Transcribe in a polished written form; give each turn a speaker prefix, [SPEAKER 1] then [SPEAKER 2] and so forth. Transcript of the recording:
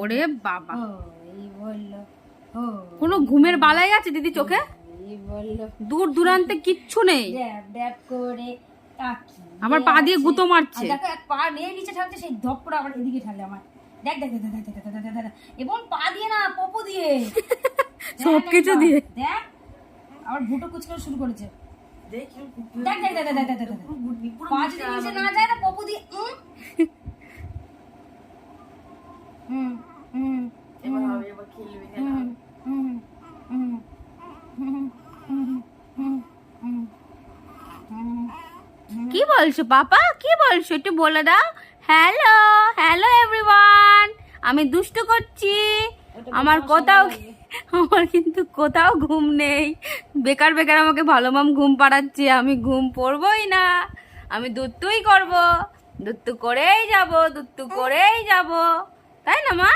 [SPEAKER 1] ওরে বাবা,
[SPEAKER 2] এই বললো
[SPEAKER 1] কোনো ঘুমের বালাই আছে দিদি চোখে?
[SPEAKER 2] এই বললো
[SPEAKER 1] দূর দূরান্তে কিচ্ছু নেই,
[SPEAKER 2] ড্যাব ড্যাব করে তাকিয়ে
[SPEAKER 1] আমার পা দিয়ে
[SPEAKER 2] আছে।
[SPEAKER 1] গুঁতো মারছে।
[SPEAKER 2] আর দেখো এক পা নিয়ে নিচে ঠালছে, সেই ধপ করে আবার এদিকে ঠালে আমার। দেখ দেখ দেখ দেখ দেখ দেখ দেখ দেখ দেখ। এবং পা দিয়ে না, পপু দিয়ে
[SPEAKER 1] সব কিছু দিয়ে।
[SPEAKER 2] দেখ আবার ভুটো কুচকানো শুরু করেছে। দেখ দেখ দেখ দেখ দেখ দেখ দেখ। পা যদি নিচে না যায় না, পপু দিয়ে
[SPEAKER 3] এবার হবে, এবার খেলবে খেলা হবে।
[SPEAKER 1] কি বলছো পাপা, কি বলছো একটু বলে দাও। হ্যালো হ্যালো এভরিওয়ান, আমি দুষ্টু করছি। আমার কিন্তু কোথাও ঘুম নেই। বেকার বেকার আমাকে ভালো মাম ঘুম পাড়াচ্ছে, আমি ঘুম পড়বই না। আমি দুত্তুই করব, দুত্তু করেই যাব, দুত্তু করেই যাব, তাই না মা?